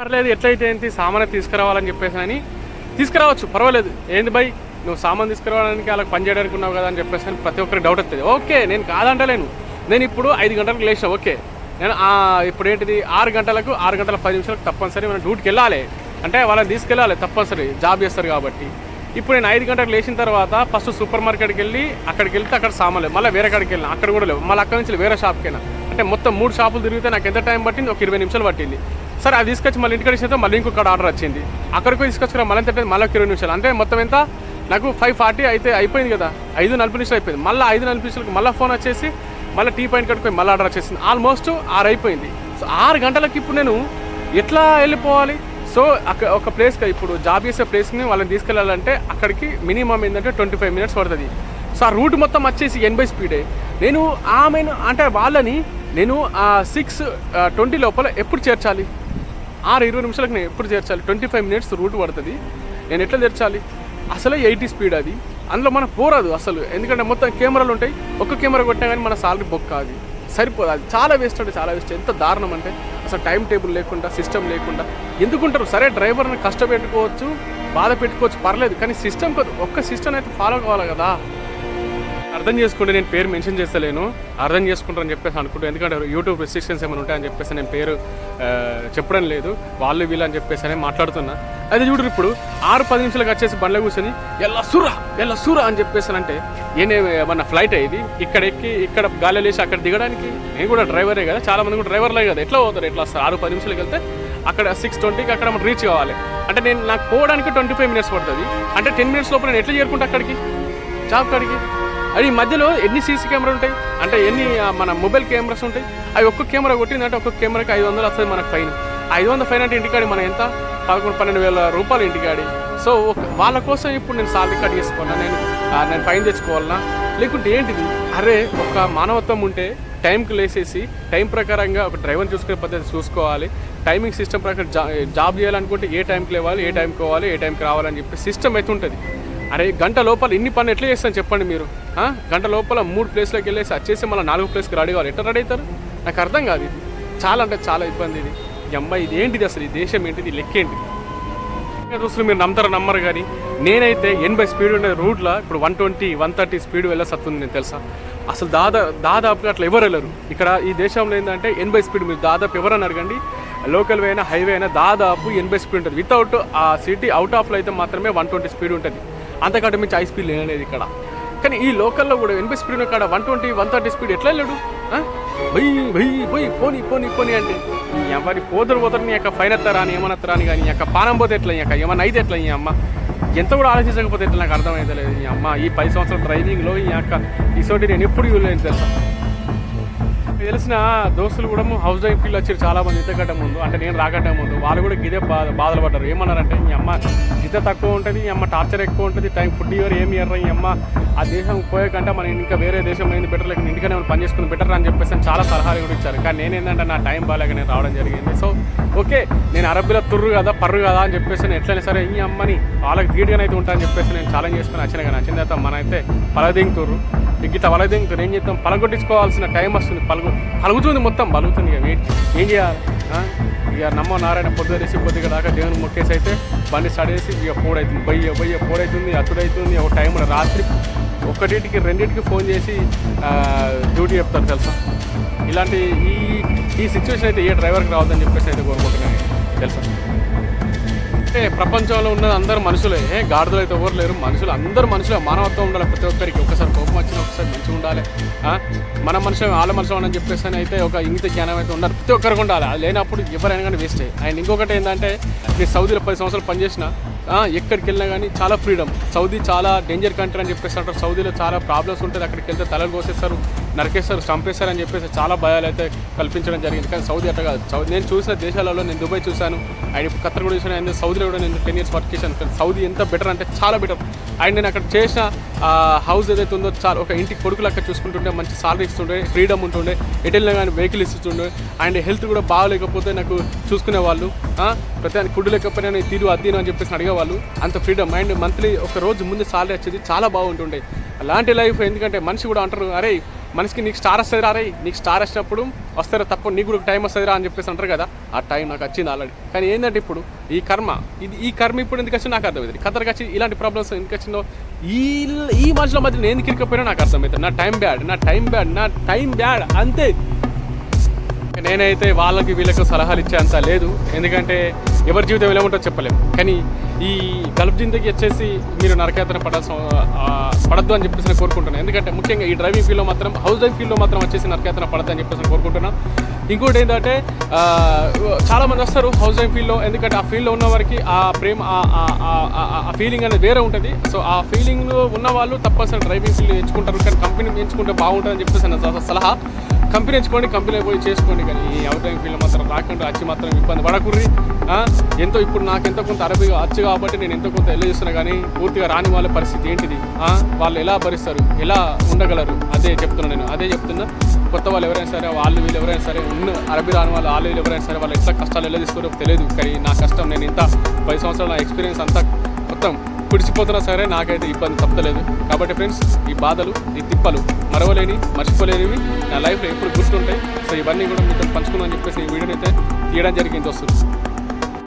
పర్లేదు ఎట్లయితే ఏంటి సామాన్ తీసుకురావాలని చెప్పేసి అని తీసుకురావచ్చు, పర్వాలేదు. ఏంది బై నువ్వు సామాన్ తీసుకురావడానికి వాళ్ళకి పని చేయడానికి ఉన్నావు కదా అని చెప్పేసి అని ప్రతి ఒక్కరికి డౌట్ వస్తుంది. ఓకే, నేను కాదంటలేను. నేను ఇప్పుడు 5 గంటలకు లేచిన, ఓకే నేను ఇప్పుడు ఏంటిది 6 గంటలకు 6 గంటల 10 నిమిషాలకు తప్పనిసరి మనం డ్యూటీకి వెళ్ళాలి, అంటే వాళ్ళని తీసుకెళ్ళాలి తప్పనిసరి, జాబ్ చేస్తారు కాబట్టి. ఇప్పుడు నేను 5 గంటలకు లేచిన తర్వాత ఫస్ట్ సూపర్ మార్కెట్కి వెళ్ళి అక్కడికి వెళ్తే అక్కడ సామాన్లు మళ్ళీ వేరే కాడికి వెళ్ళిన, అక్కడ కూడా లేవు, మళ్ళీ అక్కడి నుంచి వేరే షాప్కి వెళ్ళినా, అంటే మొత్తం 3 షాపులు తిరిగితే నాకు ఎంత టైం పట్టింది? ఒక 20 నిమిషాలు పట్టింది. సరే అది తీసుకొచ్చి మళ్ళీ ఇంటికి వచ్చిన మళ్ళీ ఇంకొక ఆర్డర్ వచ్చింది, అక్కడికి తీసుకొచ్చుకున్నా మళ్ళీ ఎంత మళ్ళీ ఒక 20 నిమిషాలు, అంటే మొత్తం ఎంత నాకు 5:40 అయితే అయిపోయింది కదా, 5:40 నిమిషాలు అయిపోయింది. మళ్ళీ 5:40 నిమిషాలకు మళ్ళీ ఫోన్ వచ్చేసి మళ్ళీ టీ పాయింట్ కట్టుకొని మళ్ళీ ఆర్డర్ వచ్చేసింది. ఆల్మోస్ట్ 6 అయిపోయింది. సో 6 గంటలకి ఇప్పుడు నేను ఎట్లా వెళ్ళిపోవాలి? సో ఒక ప్లేస్కి ఇప్పుడు జాబ్ చేసే ప్లేస్ని వాళ్ళని తీసుకెళ్ళాలంటే అక్కడికి మినిమం ఏంటంటే 25 మినిట్స్ పడుతుంది. సో ఆ రూట్ మొత్తం వచ్చేసి 80 స్పీడే. నేను ఆమెను అంటే వాళ్ళని నేను 6:20 లోపల ఎప్పుడు చేర్చాలి? 6:20 నిమిషాలకు నేను ఎప్పుడు చేర్చాలి? 25 మినిట్స్ రూట్ పడుతుంది. నేను ఎట్లా చేర్చాలి? అసలే 80 స్పీడ్ అది, అందులో మనకు పోరాదు అసలు, ఎందుకంటే మొత్తం కెమెరాలు ఉంటాయి. ఒక్క కెమెరా కొట్టినా కానీ మన సాలరీ బొక్క, అది సరిపోదు. అది చాలా వేస్ట్ అంటే చాలా వేస్ట్. ఎంత దారుణం అంటే అసలు టైం టేబుల్ లేకుండా సిస్టమ్ లేకుండా ఎందుకుంటారు? సరే డ్రైవర్ని కష్టపెట్టుకోవచ్చు, బాధ పెట్టుకోవచ్చు, పర్లేదు, కానీ సిస్టమ్ ఒక్క సిస్టమ్ అయితే ఫాలో కావాలి కదా. అర్థం చేసుకుంటే నేను పేరు మెన్షన్ చేస్తలేను, అర్థం చేసుకుంటారని చెప్పేసి అనుకుంటాను, ఎందుకంటే యూట్యూబ్ రెస్ట్రిక్షన్స్ ఏమైనా ఉంటాయని చెప్పేసి నేను పేరు చెప్పడం లేదు, వాళ్ళు వీళ్ళు అని చెప్పేసి అని మాట్లాడుతున్నా. అయితే చూడరు ఇప్పుడు 6:10 నిమిషాలకు వచ్చేసి బండ్ల కూర్చొని ఎల్లా సూరా అని చెప్పేసానంటే ఏమన్నా ఫ్లైట్ అయ్యేది? ఇక్కడ ఎక్కి ఇక్కడ గాలి లేచి అక్కడ దిగడానికి నేను కూడా డ్రైవరే కదా, చాలా మంది కూడా డ్రైవర్లే కదా, ఎట్లా పోతారు? ఎట్లా వస్తారు? 6:10 నిమిషాలకు వెళ్తే అక్కడ 6:20కి అక్కడ మనం రీచ్ కావాలి, అంటే నేను నాకు పోవడానికి 25 మినిట్స్ పడుతుంది, అంటే 10 మినిట్స్ లోపల నేను ఎట్లా చేరుకుంటా అక్కడికి, జాబ్ కాడికి? అది మధ్యలో ఎన్ని సీసీ కెమెరా ఉంటాయి, అంటే ఎన్ని మన మొబైల్ కెమెరాస్ ఉంటాయి, అవి ఒక్క కెమెరా కొట్టిందంటే ఒక్కొక్క కెమెరాకి 500 వస్తుంది మనకు ఫైన్. 500 ఫైన్ అంటే ఇంటికాడి మన ఎంత 11-12 వేల రూపాయలు ఇంటికాడి. సో వాళ్ళ కోసం ఇప్పుడు నేను సాలరీ కట్ చేసుకోవాలా, నేను ఫైన్ తెచ్చుకోవాలన్నా, లేకుంటే ఏంటిది? అరే ఒక మానవత్వం ఉంటే టైంకి లేసేసి టైం ప్రకారంగా ఒక డ్రైవర్ని చూసుకునే పద్ధతి చూసుకోవాలి. టైమింగ్ సిస్టమ్ ప్రకారం జాబ్ చేయాలనుకుంటే ఏ టైంకి లేవాలి, ఏ టైంకి పోవాలి, ఏ టైంకి రావాలని చెప్పి సిస్టమ్ అయితే ఉంటుంది. అరే గంట లోపల ఇన్ని పనులు ఎట్లా చేస్తాను చెప్పండి మీరు? గంట లోపల 3 ప్లేస్లోకి వెళ్ళేసి వచ్చేసి మళ్ళీ 4 ప్లేస్కి రెడీ కావాలి, ఎట్లా రెడీ అవుతారు? నాకు అర్థం కాదు. ఇది చాలా అంటే చాలా ఇబ్బంది. ఇది ఈ అమ్మాయి ఇది ఏంటిది అసలు? ఈ దేశం ఏంటిది? లెక్క ఏంటిది? చూస్తున్నారు మీరు, నమ్మరు కానీ నేనైతే 80 స్పీడ్ ఉండే రూట్లో ఇప్పుడు 120-130 స్పీడ్ వెళ్ళేస్తుంది. నేను తెలుసా అసలు దాదాపుగా అట్లా ఎవరు వెళ్ళరు ఇక్కడ ఈ దేశంలో. ఏంటంటే 80 స్పీడ్ మీరు దాదాపు ఎవరని అడగండి, లోకల్ వే అయినా హైవే అయినా దాదాపు 80 స్పీడ్ ఉంటుంది. వితౌట్ ఆ సిటీ అవుట్ ఆఫ్లో అయితే మాత్రమే 120 స్పీడ్ ఉంటుంది, అంతకంటే మించి హై స్పీడ్ లేనేది ఇక్కడ. కానీ ఈ లోకల్లో కూడా 80 స్పీడ్ కాడ 120-130 స్పీడ్ ఎట్లా వెళ్ళాడు? పోనీ అంటే ఎవరి పోతారు నీ యొక్క ఫైన్ ఎత్తారా అని ఏమనత్తారా అని, కానీ యొక్క పానం పోతే ఎట్లా, యొక్క ఏమన్నా అయితే ఎట్లా, ఈ అమ్మ ఎంత కూడా ఆలోచించకపోతే ఎట్లా నాకు అర్థమైతే లేదు. ఈ అమ్మ ఈ 10 సంవత్సరాల డ్రైవింగ్లో ఈ యొక్క ఈసోటి నేను ఎప్పుడు ఇవ్వలేదు తెలుసా. తెలిసిన దోస్తులు కూడా హౌస్ డ్రైవింగ్ ఫీల్డ్ వచ్చారు చాలామంది ఇంతకంటే ముందు, అంటే నేను రాకట్టే ముందు. వాళ్ళు కూడా గిదే బాధలు పడ్డారు. ఏమన్నారంటే ఈ అమ్మ గిద్ద తక్కువ ఉంటుంది, ఈ అమ్మ టార్చర్ ఎక్కువ ఉంటుంది, టైం ఫుడ్ ఇవ్వరు, ఏమి ఇవ్వరు, ఈ అమ్మ ఆ దేశం పోయేకంటే మనం ఇంకా వేరే దేశం అయింది బెటర్, లేక ఇంటికనే మనం పని చేసుకుని బెటర్ అని చెప్పేసి చాలా సలహాలు కూడా ఇచ్చారు. కానీ నేనేంటంటే నా టైం బాగాలేక నేను రావడం జరిగింది. సో ఓకే, నేను అరబ్బీలో పర్రు కదా అని చెప్పేసి నేను ఎట్లయినా సరే ఈ అమ్మని వాళ్ళకి ధీటుగానే అయితే ఉంటానని చెప్పేసి నేను ఛాలెంజ్ చేసుకుని వచ్చిన తర్వాత మన అయితే పలదింగుతుర్రు. గిట్ట వలదింగుతారు, ఏం చేద్దాం, పలగొట్టించుకోవాల్సిన టైం వస్తుంది. పలుగుతుంది, మొత్తం పలుగుతుంది. ఇక ఏం చేయాలి? ఇక నమ్మ నారాయణ పొద్దునేసి కొద్దిగా దాకా దేవుని మొక్కేసి అయితే బండి స్టార్ట్ ఇక పోడవుతుంది, పోడవుతుంది, అతుడవుతుంది. ఒక టైంలో రాత్రి 1కి 2కి ఫోన్ చేసి డ్యూటీ చెప్తారు తెలుసా. ఇలాంటి ఈ సిచ్యువేషన్ అయితే ఏ డ్రైవర్కి రావద్దని చెప్పేసి అయితే కోరుకుంటున్నాను తెలుసా. అంటే ప్రపంచంలో ఉన్నది అందరు మనుషులే, గాడిదలు అయితే ఎవరు లేరు. అందరూ మనుషులే, మానవత్వం ఉండాలి ప్రతి ఒక్కరికి. ఒకసారి కోపం వచ్చినా ఒకసారి మంచిగా ఉండాలి. మన మనుషులు వాళ్ళ మనుషులు అని చెప్పేసి అయితే ఒక ఇంగిత జ్ఞానం అయితే ఉండాలి, ప్రతి ఒక్కరికి ఉండాలి. అది లేనప్పుడు ఎవరైనా కానీ వేస్టే. అండ్ ఇంకొకటి ఏంటంటే నేను సౌదీలో 10 సంవత్సరాలు పనిచేసిన, ఎక్కడికి వెళ్ళినా కానీ చాలా ఫ్రీడమ్. సౌదీ చాలా డేంజర్ కంట్రీ అని చెప్పేసి అంటారు. సౌదీలో చాలా ప్రాబ్లమ్స్ ఉంటుంది, అక్కడికి వెళ్తే తలలు కోసేస్తారు, నరికేస్తారు, చంపేస్తారు అని చెప్పేసి చాలా భయాలు అయితే కల్పించడం జరిగింది. కానీ సౌదీ అట్లా కాదు. నేను చూసిన దేశాలలో నేను దుబాయ్ చూశాను, అండ్ ఇప్పుడు ఖత్తర్ కూడా చూసాను, అండ్ సౌదీలో కూడా నేను 10 ఇయర్స్ వర్క్ చేశాను. కానీ సౌదీ ఎంత బెటర్ అంటే చాలా బెటర్. అండ్ నేను అక్కడ చేసిన హౌస్ ఏదైతే ఉందో చాలా ఒక ఇంటికి కొడుకులు అక్కడ చూసుకుంటుండే, మంచి సాలరీ ఇస్తుండే, ఫ్రీడమ్ ఉంటుండే, ఎటెళ్ళినా కానీ వెహికల్ ఇస్తుండే, అండ్ హెల్త్ కూడా బాగాలేకపోతే నాకు చూసుకునే వాళ్ళు, ప్రతి ఫుడ్ లేకపోయినా నేను తీరు అద్దీను అని చెప్పేసి అడిగేవాళ్ళు. అంత ఫ్రీడమ్. అండ్ మంత్లీ ఒక రోజు ముందు సాలరీ వచ్చేది, చాలా బాగుంటుండే అలాంటి లైఫ్. ఎందుకంటే మనిషి కూడా అంటారు, అరే మనిషికి నీకు స్టార్ వస్తుంది రా రే, నీకు స్టార్ వచ్చినప్పుడు వస్తారా తప్ప నీకు కూడా టైం వస్తుంది రా అని చెప్పేసి అంటారు కదా, ఆ టైం నాకు వచ్చింది ఆల్రెడీ. కానీ ఏంటంటే ఇప్పుడు ఈ కర్మ ఇప్పుడు ఎందుకు వచ్చిందో నాకు అర్థమవుతుంది. ఖతర్కి వచ్చి ఇలాంటి ప్రాబ్లమ్స్ ఎందుకు వచ్చిందో ఈ మనుషుల మధ్య నేను ఎందుకు ఇరికపోయినా నాకు అర్థమవుతుంది. నా టైం బ్యాడ్ అంతే. నేనైతే వాళ్ళకి వీళ్ళకు సలహాలు ఇచ్చేంత లేదు, ఎందుకంటే ఎవరి జీవితం ఎలా ఉంటుందో చెప్పలేము. కానీ ఈ గల్ఫ్ జిందగీ వచ్చేసి మీరు నరకయాతన పడద్దు అని చెప్పేసి నేను కోరుకుంటున్నాను. ఎందుకంటే ముఖ్యంగా ఈ డ్రైవింగ్ ఫీల్డ్లో మాత్రం, హౌస్ డ్రైవింగ్ ఫీల్డ్లో మాత్రం వచ్చేసి నరకయాతన పడద్దు అని చెప్పేసి నేను కోరుకుంటున్నాను. ఇంకోటి ఏంటంటే చాలామంది వస్తారు హౌస్ డ్రైవింగ్ ఫీల్డ్లో, ఎందుకంటే ఆ ఫీల్డ్లో ఉన్న వారికి ఆ ప్రేమ ఆ ఫీలింగ్ అనేది వేరే ఉంటుంది. సో ఆ ఫీలింగ్ ఉన్న వాళ్ళు తప్పనిసరి డ్రైవింగ్ ఫీల్డ్ ఎంచుకుంటారు. కానీ కంపెనీ ఎంచుకుంటే బాగుంటుందని చెప్పేసి నా సలహా. కంపెనీ ఎంచుకోండి, కంపెనీ పోయి చేసుకోండి. కానీ ఈ అవుట్ డ్రైవింగ్ ఫీల్డ్లో మాత్రం రాకుండా వచ్చి మాత్రం ఇబ్బంది పడకూర్రి. ఎంతో ఇప్పుడు నాకు ఎంతో కొంత అరబీ వచ్చు కాబట్టి నేను ఎంతో కొంత వెళ్ళిస్తున్నా. కానీ పూర్తిగా రాని వాళ్ళ పరిస్థితి ఏంటిది, వాళ్ళు ఎలా భరిస్తారు, ఎలా ఉండగలరు, అదే చెప్తున్నా. కొత్త వాళ్ళు ఎవరైనా సరే, వాళ్ళు వీళ్ళు ఎవరైనా సరే, అరబీ రాని వాళ్ళు వీళ్ళు ఎవరైనా సరే, వాళ్ళు ఎట్లా కష్టాలు ఎలా తీసుకోరో తెలియదు. కానీ నా కష్టం, నేను ఇంత 10 సంవత్సరాల నా ఎక్స్పీరియన్స్ అంతా మొత్తం కుడిచిపోతున్నా సరే నాకైతే ఇబ్బంది తప్పలేదు. కాబట్టి ఫ్రెండ్స్, ఈ బాధలు, ఈ తిప్పలు మర్చిపోలేనివి నా లైఫ్లో ఎప్పుడు గుర్తుంటాయి. సో ఇవన్నీ కూడా మీతో పంచుకుందామని చెప్పేసి ఈ వీడియోని అయితే తీయడం జరిగింది వస్తుంది.